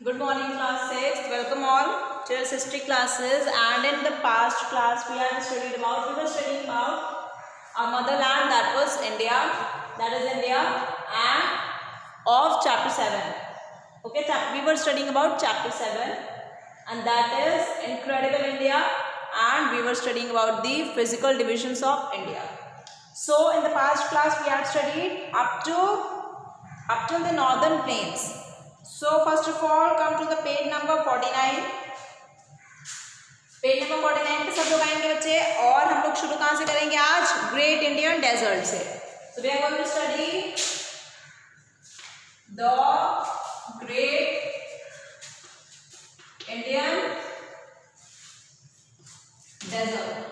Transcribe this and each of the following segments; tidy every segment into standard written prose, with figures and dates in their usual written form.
Good morning, class 6. Welcome all to your history classes. And in the past class, we were studying about our motherland, that was India. That is India, and of chapter 7. Okay, we were studying about chapter 7, and that is Incredible India. And we were studying about the physical divisions of India. So in the past class, we had studied up till the northern plains. So first of all, come to the page number 49. Page number 49 पे सब लोग आएंगे बच्चे, और हम लोग शुरू कहाँ से करेंगे आज? ग्रेट इंडियन डेजर्ट से. So we are going to study the Great Indian Desert.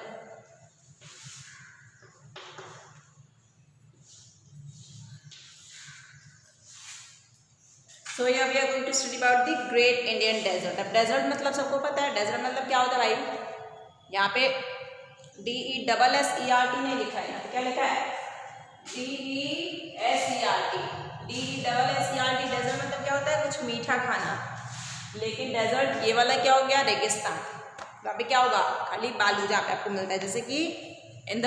So here we are going to study about the Great Indian Desert. अब डेजर्ट मतलब सबको पता है. डेजर्ट मतलब क्या होता है भाई? यहाँ पे DESSERT नहीं लिखा है, यहाँ पे क्या लिखा है? DESSERT. DESSERT डेजर्ट मतलब क्या होता है? कुछ मीठा खाना. लेकिन डेजर्ट ये वाला क्या हो गया? रेगिस्तान. वहाँ पे क्या होगा? खाली बालू जहाँ पे आपको मिलता है, जैसे कि in the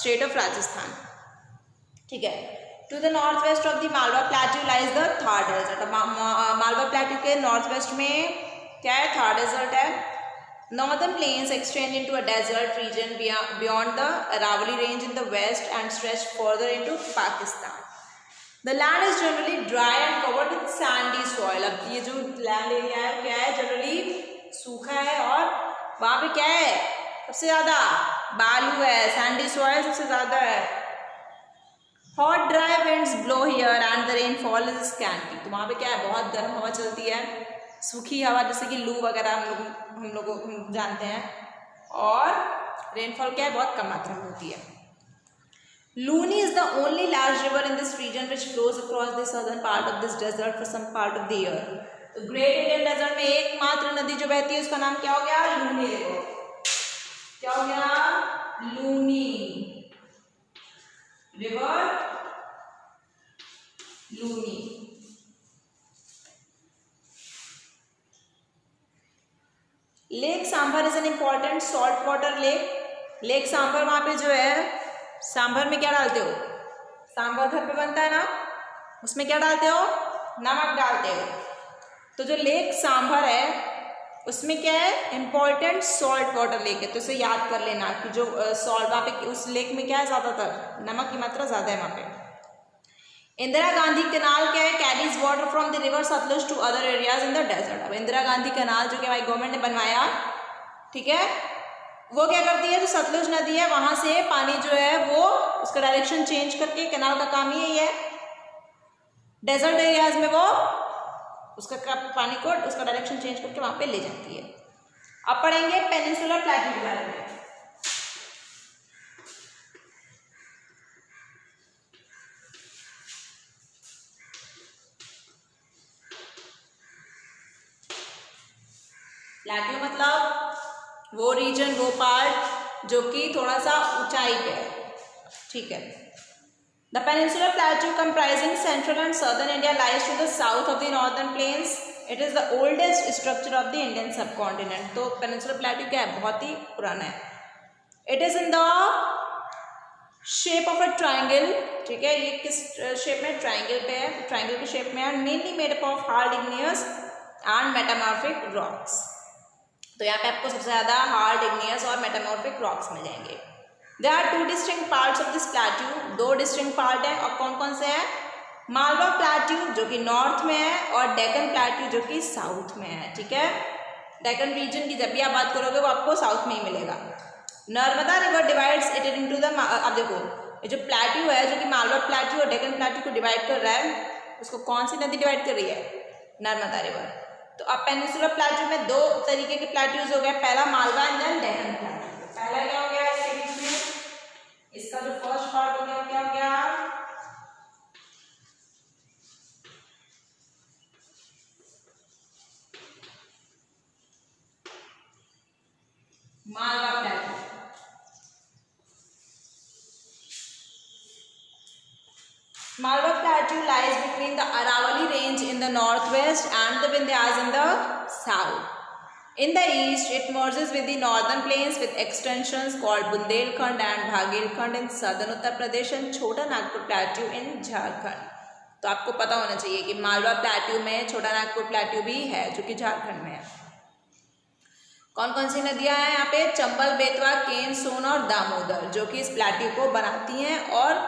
state of Rajasthan. ठीक है. To the northwest of the Malwa Plateau lies the Thar Desert. Malwa plateau के नॉर्थ वेस्ट में क्या है? थार डेजर्ट है. Northern plains extend into a desert region beyond the Aravalli range in the west and stretch further into Pakistan. The land is generally dry and covered with sandy soil. अब ये जो land area है क्या है? Generally सूखा है, और वहाँ पे क्या है? सबसे ज़्यादा बालू है, सैंडी सॉइल सबसे ज़्यादा है. Hot dry winds blow here and the rainfall is scanty. तो वहाँ पे क्या है? बहुत गर्म हवा चलती है, सूखी हवा, जैसे कि लू वगैरह हम लोग जानते हैं. और रेनफॉल क्या है? बहुत कम मात्रा में होती है. Luni is the only large river in this region which flows across the southern part of this desert for some part of the year. तो ग्रेट इंडियन डेजर्ट में एकमात्र नदी जो बहती है उसका नाम क्या हो गया? लूनी रिवर. क्या हो गया? Luni river. Luni. Lake Sambhar is an important salt water lake. Lake Sambhar, वहां पे जो है, सांभर में क्या डालते हो? सांभर घर पे बनता है ना, उसमें क्या डालते हो? नमक डालते हो. तो जो लेक सांभर है उसमें क्या है? इम्पॉर्टेंट सॉल्ट वाटर लेक है. तो इसे याद कर लेना कि जो सॉल्ट वहाँ पे उस लेक में क्या है? ज़्यादातर नमक की मात्रा ज़्यादा है वहाँ पे. इंदिरा गांधी कनाल क्या है? Carries water from the river Sutlej to other areas in the desert. अब इंदिरा गांधी कनाल जो कि हमारी गवर्नमेंट ने बनवाया, ठीक है, वो क्या करती है? जो सतलुज नदी है वहाँ से पानी जो है वो उसका डायरेक्शन चेंज करके, कनाल का काम ही यही है, डेजर्ट एरियाज में वो उसका पानी को उसका डायरेक्शन चेंज करके वहाँ पे ले जाती है. अब पढ़ेंगे पेनिनसुलर प्लेट्यू के बारे में. प्लेट्यू मतलब वो रीजन, वो पार्ट जो कि थोड़ा सा ऊंचाई पे है. ठीक है. The peninsular plateau comprising central and southern India lies to the south of the northern plains. It is the oldest structure of the Indian subcontinent. तो peninsular plateau क्या है? बहुत ही पुराना है. It is in the shape of a triangle. ठीक है, ये किस शेप में? ट्राइंगल पे है, ट्राइंगल के शेप में है. Mainly made up of hard igneous and metamorphic rocks. तो यहाँ पे आपको सबसे ज़्यादा हार्ड इग्नियस और मेटामॉर्फिक रॉक्स मिल जाएंगे. There are two distinct parts of this plateau. दो डिस्टिंक्ट पार्ट है, और कौन कौन से हैं? मालवा प्लेट्यू जो कि नॉर्थ में है, और डेक्कन प्लेट्यू जो कि साउथ में है. ठीक है. डेक्कन रीजन की जब भी आप बात करोगे वो आपको साउथ में ही मिलेगा. Narmada river divides it into the. अब देखो, ये जो प्लेट्यू है जो कि मालवा प्लेट्यू और डेक्कन प्लेट्यू को डिवाइड कर रहा है, उसको कौन सी नदी डिवाइड कर रही है? नर्मदा रिवर. तो अब पेनिनसुलर प्लेट्यू में दो तरीके के प्लेट्यूज हो गए. पहला Malwa and then Deccan plateau. पहला क्या हो गया? इसके बीच में इसका जो फर्स्ट पार्ट हो गया क्या हो गया? Malwa plateau. Malwa Plateau lies between the Aravalli range in in the northwest and the Vindhyas in the south. In the east, it merges with the northern plains with extensions called Bundelkhand and Bhagelkhand in southern Uttar Pradesh and Chota Nagpur Plateau in Jharkhand. तो आपको पता होना चाहिए कि Malwa plateau में छोटा Nagpur plateau भी है जो कि झारखंड में है। कौन कौन सी नदियां हैं यहाँ पे? चंबल, बेतवा, केन, सोन और दामोदर, जो कि इस प्लेट्यू को बनाती हैं। और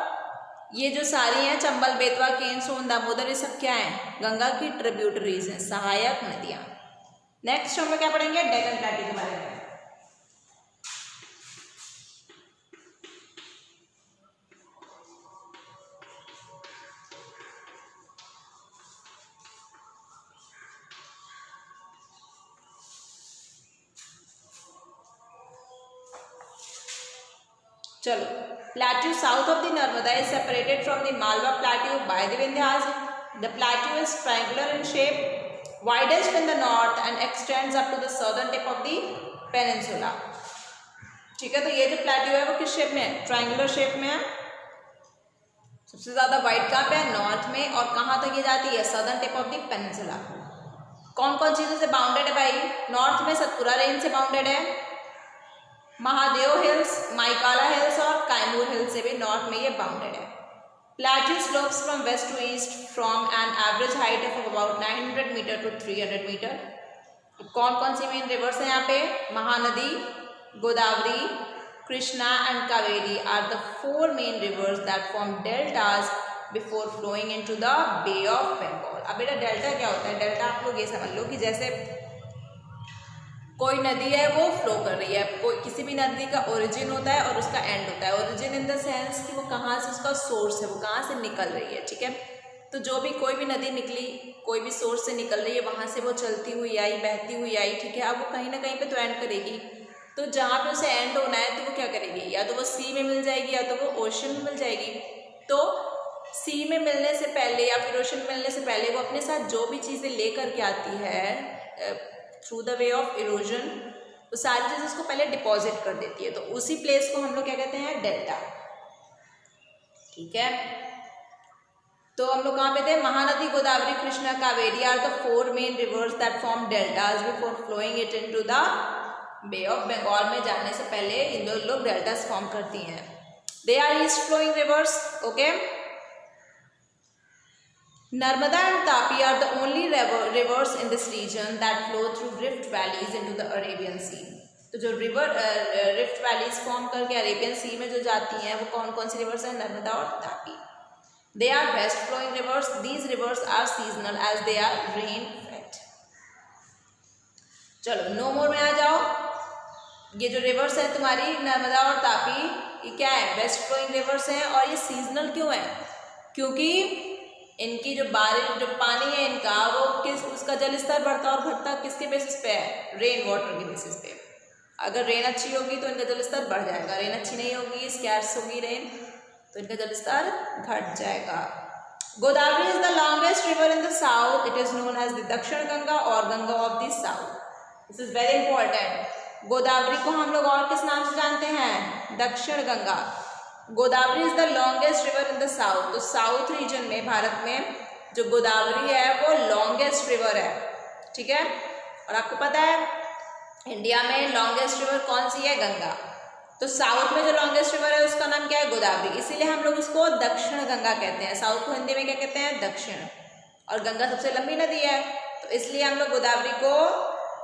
ये जो सारी हैं चंबल, बेतवा, केन, सोन, दामोदर, ये सब क्या हैं? गंगा की ट्रिब्यूटरीज हैं, सहायक नदियां। नेक्स्ट हम लोग क्या पढ़ेंगे? डेक्कन प्लेट्यू के बारे में। चलो, plateau south of the Narmada is separated from the Malwa plateau by the Vindhyas. The plateau is triangular in shape, widest in the north and extends up to the southern tip of the peninsula. ठीक है, तो ये जो plateau है वो किस shape में है? ट्रायंगुलर शेप में है। सबसे ज्यादा वाइड कहाँ पे है? नॉर्थ में। और कहाँ तक ये जाती है? Southern tip of the peninsula. कौन कौन चीजों से बाउंडेड है भाई? नॉर्थ में सतपुरा रेंज से बाउंडेड है, महादेव हिल्स, माइकाला हिल्स और कैमूर हिल्स से भी नॉर्थ में ये बाउंडेड है। Plateau slopes from west to east from an average height of about 900 metre to 300 metre. कौन कौन सी मेन रिवर्स हैं यहाँ पे? Mahanadi, Godavari, Krishna and Kaveri are the 4 main rivers that form deltas before flowing into the bay of Bengal. अब बेटा delta क्या होता है? डेल्टा आप लोग ये समझ लो कि जैसे कोई नदी है वो फ्लो कर रही है, कोई किसी भी नदी का ओरिजिन होता है और उसका एंड होता है। ओरिजिन इन द सेंस कि वो कहाँ से, उसका सोर्स है, वो कहाँ से निकल रही है। ठीक है, तो जो भी कोई भी नदी निकली, कोई भी सोर्स से निकल रही है, वहाँ से वो चलती हुई आई, बहती हुई आई। ठीक है, अब वो कहीं ना कहीं पे तो एंड करेगी। तो जहाँ पे उसे एंड होना है तो वो क्या करेगी? या तो वो सी में मिल जाएगी या तो वो ओशन में मिल जाएगी। तो सी में मिलने से पहले या फिर ओशन मिलने से पहले वो अपने साथ जो भी चीज़ें लेकर के आती है through the way of erosion, वो सारी चीज़ें उसको पहले डिपॉजिट कर देती है। तो उसी प्लेस को हम लोग क्या कहते हैं? डेल्टा। ठीक है, तो हम लोग कहाँ पे थे? Mahanadi, Godavari, Krishna, Kaveri are the 4 main rivers that form deltas before flowing it into the bay of Bengal में जाने से पहले इन दो लोग डेल्टास फॉर्म करती हैं। They are east flowing rivers. Okay, Narmada and Tapi are the only rivers in this region that flow through rift valleys into the Arabian Sea. तो जो रिवर रिफ्ट वैलीज फॉर्म करके Arabian सी में जो जाती हैं वो कौन कौन सी रिवर्स हैं? नर्मदा और Tapi. They are west flowing rivers. These rivers are seasonal as they are rain fed. चलो, नो मोर में आ जाओ। ये जो रिवर्स है तुम्हारी नर्मदा और तापी, ये क्या है? वेस्ट फ्लोइंग रिवर्स हैं। और ये सीजनल क्यों है? क्योंकि इनकी जो बारिश, जो पानी है इनका, वो उसका जल स्तर बढ़ता और घटता किसके बेसिस पे है? रेन वाटर के बेसिस पे। अगर रेन अच्छी होगी तो इनका जल स्तर बढ़ जाएगा, रेन अच्छी नहीं होगी, स्कैर्स होगी रेन, तो इनका जल स्तर घट जाएगा। Godavari is the longest river in the south. It is known as the Dakshin Ganga और Ganga of the south. This is very important. Godavari को हम लोग और किस नाम से जानते हैं? दक्षिण Ganga. Godavari is the longest river in the south. तो साउथ रीजन में, भारत में, जो गोदावरी है वो लॉन्गेस्ट रिवर है। ठीक है, और आपको पता है इंडिया में लॉन्गेस्ट रिवर कौन सी है? गंगा। तो साउथ में जो लॉन्गेस्ट रिवर है उसका नाम क्या है? गोदावरी। इसीलिए हम लोग उसको दक्षिण गंगा कहते हैं। साउथ को हिंदी में क्या कहते हैं? दक्षिण। और गंगा सबसे लंबी नदी है, तो इसलिए हम लोग गोदावरी को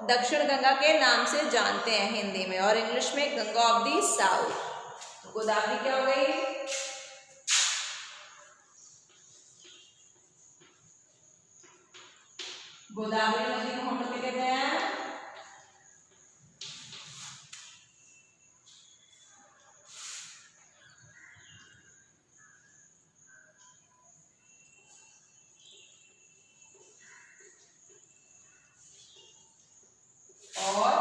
दक्षिण गंगा के नाम से जानते हैं हिंदी में, और इंग्लिश में Ganga of the south. Godavari क्या हो गई? गोदावरी नदी को हम लोग क्या कहते हैं? और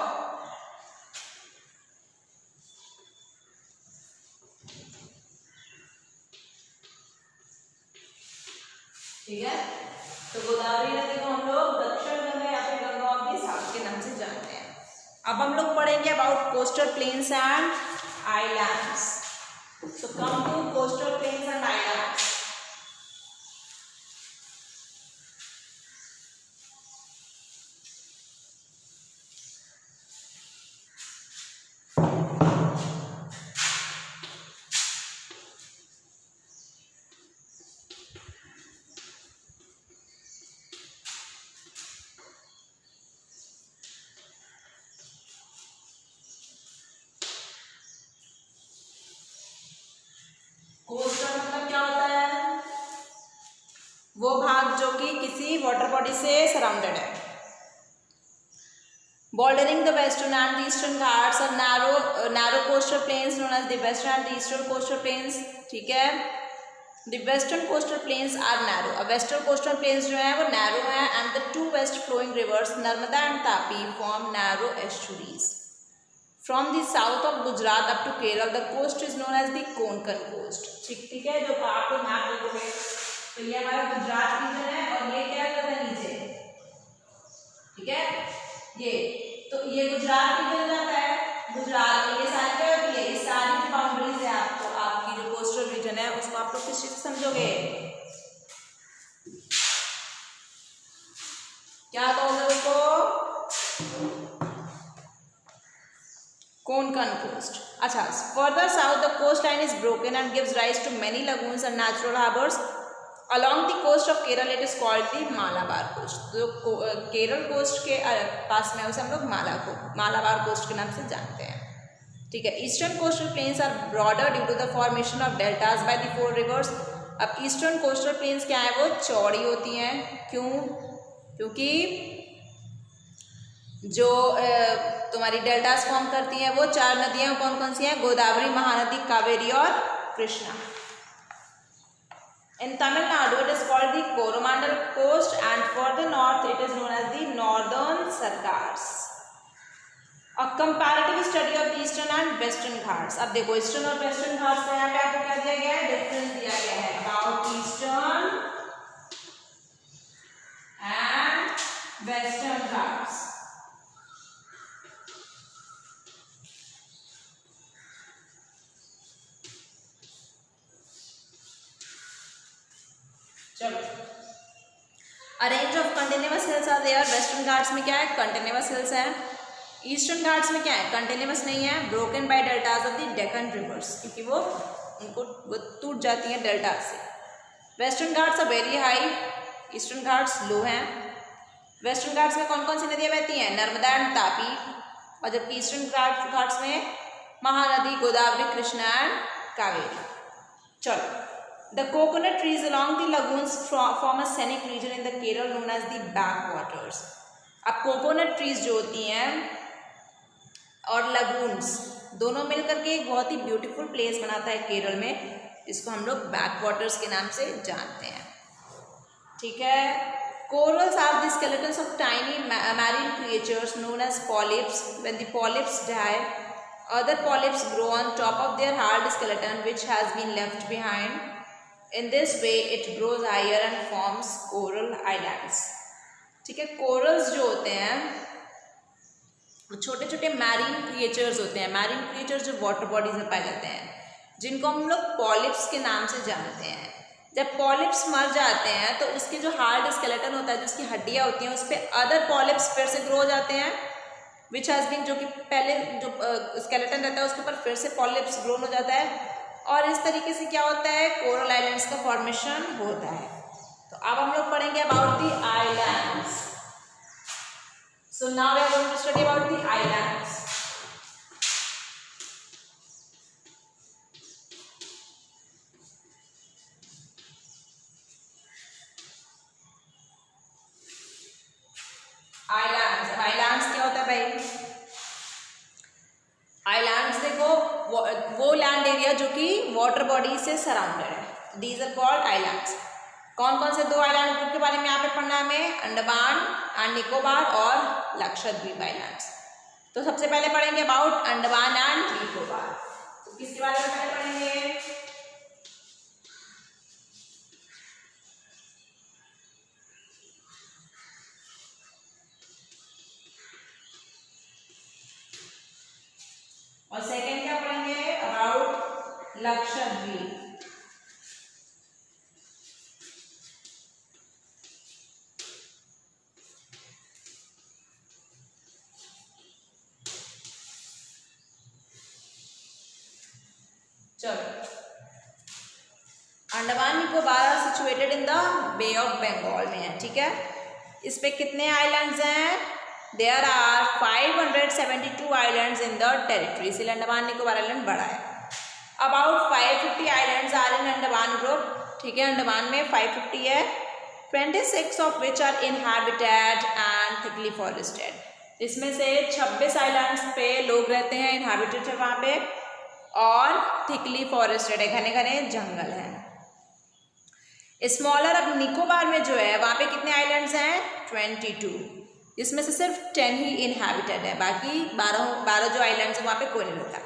ठीक है, तो गोदावरी नदी को हम लोग दक्षिण गंगा या फिर गंगा ऑफ द साउथ के नाम से जानते हैं। अब हम लोग पढ़ेंगे about coastal plains and islands. So come to coastal plains and islands. भाग जो कि किसी वाटर बॉडी से सराउंडेड है। Bordering the western and the eastern Ghats are narrow coastal plains known as the western and the eastern coastal plains, ठीक है। The western coastal plains are narrow, अब western coastal plains जो है वो narrow है, and the two west flowing rivers Narmada and Tapi form narrow estuaries. From the south of Gujarat up to Kerala, the coast is known as the Konkan coast. ठीक है, जो आपको map देखोगे तो ये हमारा गुजरात रीजन है और ये क्या करता है नीचे, ठीक है, ये तो ये गुजरात रीजन जाता है। गुजरात में ये सारी क्या होती है, इस सारी जो बाउंड्रीज है आपको आपकी जो कोस्टल रीजन है उसको आप लोग किस चीज से समझोगे, क्या कहोगे उसको, कोंकण कोस्ट। अच्छा, further south the coast line is broken and gives rise to many lagoons and natural harbours. Along the coast of Kerala it is called the Malabar coast. तो केरल कोस्ट के पास में उसे हम लोग मालाबार कोस्ट के नाम से जानते हैं, ठीक है। Eastern coastal plains are broader due to the formation of deltas by the four rivers. अब ईस्टर्न कोस्टल प्लेन्स क्या है, वो चौड़ी होती हैं, क्यों, क्योंकि जो तुम्हारी डेल्टास फॉर्म करती हैं वो चार नदियाँ कौन कौन सी हैं, गोदावरी, महानदी, कावेरी और Krishna. In Tamil Nadu, it is called the Coromandel coast, and further north, it is known as the Northern Sarkars. A comparative study of the eastern and western Ghats. अब देखो ईस्टर्न और वेस्टर्न घाट्स का यहाँ पे आपको क्या दिया गया है, डिफरेंस दिया गया है about eastern and western Ghats. चलो, a range of continuous hills are there. Western Ghats में क्या है, कंटिन्यूअस हिल्स है। ईस्टर्न घाट्स में क्या है, कंटिन्यूअस नहीं है, broken by deltas of the Deccan rivers, क्योंकि वो टूट जाती हैं डेल्टा से। Western Ghats are very high, eastern Ghats low हैं। वेस्टर्न घाट्स में कौन कौन सी नदियाँ बहती हैं, नर्मदा एंड तापी, और जबकि ईस्टर्न घाट्स में महानदी, गोदावरी, कृष्णा एंड कावेरी। चलो, the coconut trees along the lagoons form a scenic region in the Kerala known as the backwaters. अब कोकोनट ट्रीज जो होती हैं और लगून्स दोनों मिलकर के एक बहुत ही ब्यूटीफुल प्लेस बनाता है केरल में, इसको हम लोग बैकवाटर्स के नाम से जानते हैं, ठीक है। Corals are the skeletons of tiny marine creatures known as polyps. When the polyps die, other polyps grow on top of their hard skeleton which has been left behind. In this way it grows higher and forms coral islands, ठीक है। Corals जो होते हैं वो छोटे छोटे marine creatures होते हैं। मैरीन क्रिएचर्स जो वाटर बॉडीज में पाए जाते हैं, जिनको हम लोग पॉलिप्स के नाम से जानते हैं। जब पॉलिप्स मर जाते हैं तो उसके जो हार्ड स्केलेटन होता है, जो उसकी हड्डियाँ होती हैं, उस पर अदर पॉलिप्स फिर से ग्रो हो जाते हैं, विच हैज़ बीन, जो कि पहले जो स्केलेटन रहता है उसके ऊपर फिर से पॉलिप्स ग्रो हो जाता है, और इस तरीके से क्या होता है, कोरल आइलैंड्स का फॉर्मेशन होता है। तो अब हम लोग पढ़ेंगे about the islands. So now we are going to study about the islands. Islands क्या होता है भाई, आइलैंड्स देखो वो लैंड एरिया जो कि वाटर बॉडी से सराउंडेड है, दीज आर कॉल्ड आइलैंड्स। कौन कौन से दो आइलैंड ग्रुप के बारे में यहाँ पे पढ़ना है हमें, अंडमान एंड निकोबार और लक्षद्वीप आइलैंड्स। तो सबसे पहले पढ़ेंगे अबाउट अंडमान एंड निकोबार। तो किसके बारे में पहले पढ़ेंगे, और सेकंड क्या पढ़ेंगे अबाउट लक्षद्वीप। चलो, Andaman Nicobar situated in the bay of Bengal में है, ठीक है। इस पे कितने आइलैंड्स हैं, there are 572 islands in the territory, इसलिए अंडमान निकोबार आइलैंड बड़ा है। About 550 islands are in Andaman group, ठीक है। अंडमान में 550 है 26 of which are inhabited and thickly forested. इसमें से 26 आइलैंड्स पे लोग रहते हैं, इनहैबिटेड है वहाँ पे, और थिकली फॉरेस्टेड है, घने घने जंगल हैं। स्मॉलर, अब निकोबार में जो है वहाँ पे कितने आइलैंड्स हैं? 22, इसमें से सिर्फ 10 ही इनहैबिटेड है, बाकी 12 जो आइलैंड्स हैं वहाँ पे कोई नहीं रहता।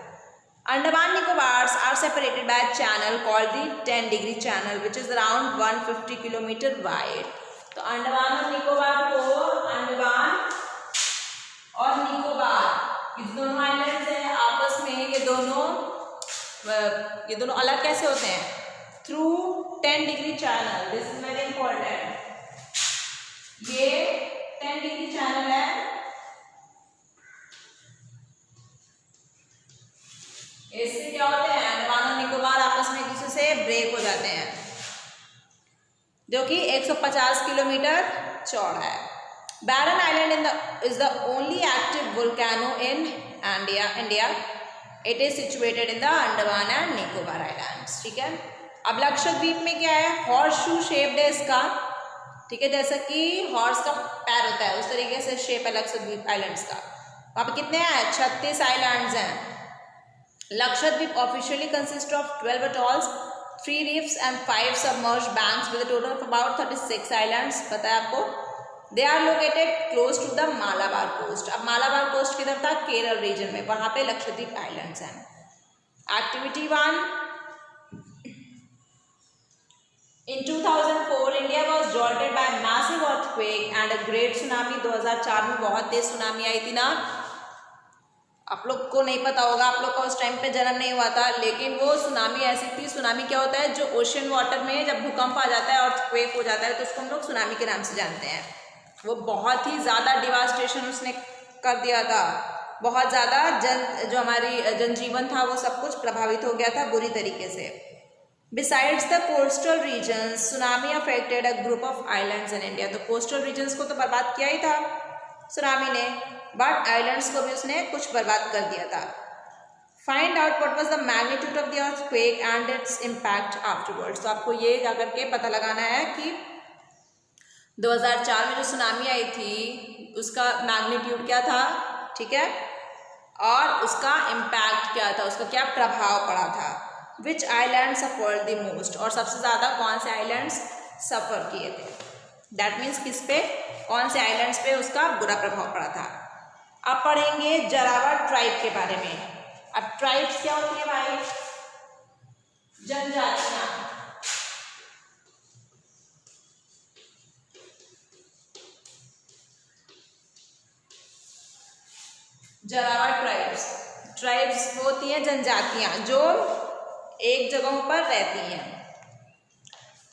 Andaman Nicobars are separated by channel called the 10 degree channel which is around 150 kilometre wide. तो अंडमान और निकोबार को, अंडमान और निकोबार ये दोनों आइलैंड्स हैं आपस में, ये दोनों अलग कैसे होते हैं? Through 10 degree channel. This is very important. ये 10 डिग्री चैनल है, इससे क्या होते हैं? अंडमान और निकोबार आपस में एक दूसरे से ब्रेक हो जाते हैं, जो कि 150 किलोमीटर चौड़ा है। बैरन island is the only active volcano in India. It is situated in the Andaman and Nicobar Islands. ठीक है। अब लक्षद्वीप में क्या है? हॉर्स शू शेप्ड है इसका, ठीक है, जैसा कि हॉर्स का पैर होता है उस तरीके से शेप है लक्षद्वीप आइलैंड्स का। वहाँ पे कितने हैं? 36 आइलैंड्स हैं। Lakshadweep officially consist of 12 atolls, 3 reefs and 5 submerged banks with a total of about 36 islands। पता है आपको? They are located close to the Malabar coast. अब मालाबार कोस्ट किधर था? केरल रीजन में, वहाँ पे लक्षद्वीप आइलैंड्स हैं। Activity 1, in 2004 India was jolted by massive earthquake and a great tsunami। 2004 में बहुत तेज सुनामी आई थी ना, आप लोग को नहीं पता होगा, आप लोग का उस टाइम पे जन्म नहीं हुआ था, लेकिन वो सुनामी ऐसी थी। सुनामी क्या होता है? जो ओशन वाटर में जब भूकंप आ जाता है और अर्थक्वेक हो जाता है तो उसको हम लोग सुनामी के नाम से जानते हैं। वो बहुत ही ज़्यादा डिवास्टेशन उसने कर दिया था, बहुत ज़्यादा जो हमारी जनजीवन था वो सब कुछ प्रभावित हो गया था बुरी तरीके से। Besides the coastal regions tsunami affected a group of islands in India. तो कोस्टल रीजन्स को तो बर्बाद किया ही था सुनामी ने, बट आइलैंड्स को भी उसने कुछ बर्बाद कर दिया था। Find out what was the magnitude of the earthquake and its impact afterwards. तो आपको ये जाकर के पता लगाना है कि 2004 में जो सुनामी आई थी उसका मैग्नीट्यूड क्या था, ठीक है, और उसका इम्पैक्ट क्या था, उसका क्या प्रभाव पड़ा था। विच आइलैंड सफर द मोस्ट, और सबसे ज़्यादा कौन से आइलैंड्स सफ़र किए थे। दैट मीन्स किस पे, कौन से आइलैंड्स पे उसका बुरा प्रभाव पड़ा था। अब पढ़ेंगे जरावा ट्राइब के बारे में। अब ट्राइब्स क्या होती है भाई? जनजातियाँ। जरावा ट्राइब्स होती हैं जनजातियाँ जो एक जगहों पर रहती हैं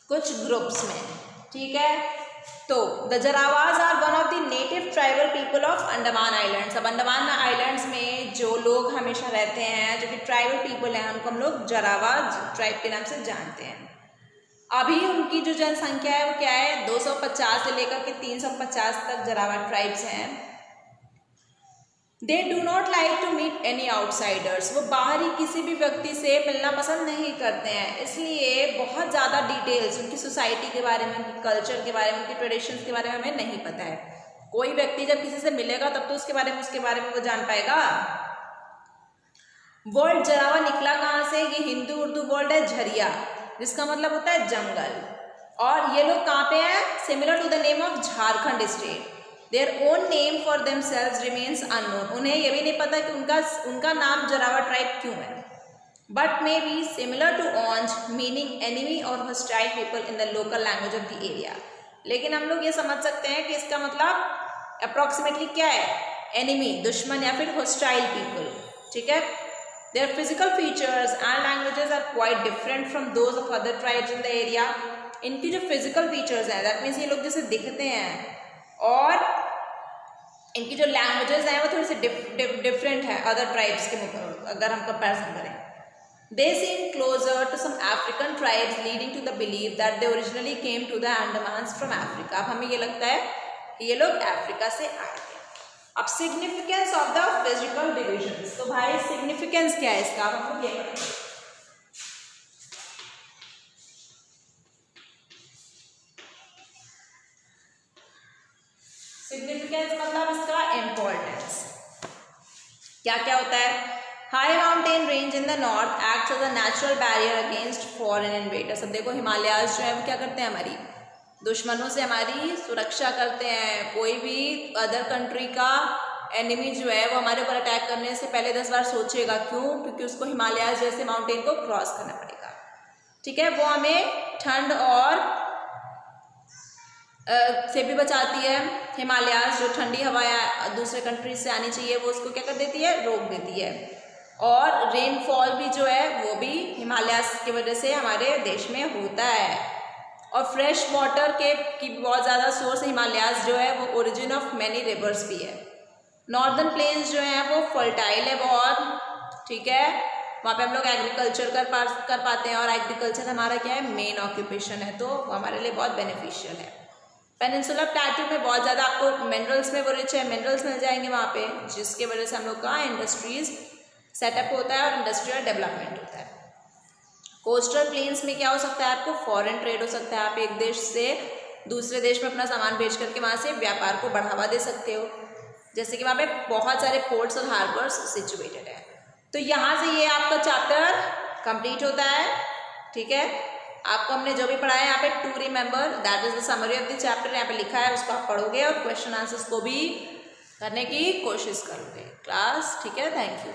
कुछ ग्रुप्स में, ठीक है। तो the Jarawas are one of the native tribal people of Andaman islands. अब अंडमान आइलैंड्स में जो लोग हमेशा रहते हैं, जो कि ट्राइबल पीपल हैं, उनको हम लोग जरावाज ट्राइब के नाम से जानते हैं। अभी उनकी जो जनसंख्या है वो क्या है? 250 से लेकर के 350 तक जरावा ट्राइब्स हैं। They do not like to meet any outsiders. वो बाहरी किसी भी व्यक्ति से मिलना पसंद नहीं करते हैं, इसलिए बहुत ज़्यादा डिटेल्स उनकी सोसाइटी के बारे में, उनकी कल्चर के बारे में, उनकी ट्रेडिशंस के बारे में हमें नहीं पता है। कोई व्यक्ति जब किसी से मिलेगा तब तो उसके बारे में वो जान पाएगा। वर्ड जरावा निकला कहाँ से? ये हिंदू उर्दू वर्ड है झरिया, जिसका मतलब होता है जंगल। और ये लोग कहाँ पे हैं? Similar to the name of Jharkhand state. Their own name for themselves remains unknown। उन्हें ये भी नहीं पता कि उनका नाम जरावा ट्राइब क्यों है। But may be similar to Onge, meaning enemy or hostile people in the local language of the area। लेकिन हम लोग ये समझ सकते हैं कि इसका मतलब अप्रॉक्सीमेटली क्या है? एनिमी, दुश्मन, या फिर hostile people, ठीक है। Their physical features and languages are quite different from those of other tribes in the area। इनकी जो physical features हैं, that means ये लोग जैसे दिखते हैं, और इनकी जो लैंग्वेजेस हैं वो थोड़ी सी डिफरेंट है अदर ट्राइब्स के मुकाबले, अगर हम कंपैरिजन करें। They seem closer to some African tribes leading to the believe that they originally came to the Andamans from Africa. अब हमें ये लगता है कि ये लोग अफ्रीका से आए थे। अब significance of the physical divisions. तो भाई सिग्निफिकेंस क्या है इसका? अब हम ये पढ़ेंगे। सिग्निफिकेंस मतलब इसका इम्पोर्टेंस क्या क्या होता है। High mountain range in the north acts as a natural barrier against foreign invaders. अब देखो हिमालयाज जो है वो क्या करते हैं, हमारी दुश्मनों से हमारी सुरक्षा करते हैं। कोई भी अदर कंट्री का एनिमी जो है वो हमारे ऊपर अटैक करने से पहले 10 बार सोचेगा। क्यों? क्योंकि उसको हिमालयाज जैसे माउंटेन को क्रॉस करना पड़ेगा। ठीक है, वो हमें ठंड और से भी बचाती है। हिमालयाज जो ठंडी हवाएं दूसरे कंट्री से आनी चाहिए वो उसको क्या कर देती है, रोक देती है। और रेनफॉल भी जो है वो भी हिमालयाज की वजह से हमारे देश में होता है। और फ्रेश वाटर की बहुत ज़्यादा सोर्स हिमालयाज जो है वो ओरिजिन ऑफ मैनी रिवर्स भी है। नॉर्दर्न प्लेन्स जो हैं वो फर्टाइल है बहुत। ठीक है, वहाँ पे हम लोग एग्रीकल्चर कर पाते हैं और एग्रीकल्चर हमारा क्या है, मेन ऑक्यूपेशन है, तो वो हमारे लिए बहुत बेनिफिशियल है। पेनिनसुलर प्लेटू में बहुत ज़्यादा आपको मिनरल्स में वो रिच है, मिनरल्स मिल जाएंगे वहाँ पे, जिसके वजह से हम लोग का इंडस्ट्रीज सेटअप होता है और इंडस्ट्रियल डेवलपमेंट होता है। कोस्टल प्लेन्स में क्या हो सकता है, आपको फॉरेन ट्रेड हो सकता है। आप एक देश से दूसरे देश में अपना सामान भेज करके वहाँ से व्यापार को बढ़ावा दे सकते हो, जैसे कि वहाँ पे बहुत सारे पोर्ट्स और हार्बर्स सिचुएटेड है। तो यहाँ से ये आपका चैप्टर कंप्लीट होता है। ठीक है, आपको हमने जो भी पढ़ा है यहाँ पे to remember that is the summary of the chapter यहाँ पे लिखा है, उसको आप पढ़ोगे और क्वेश्चन आंसर्स को भी करने की कोशिश करोगे क्लास। ठीक है, थैंक यू।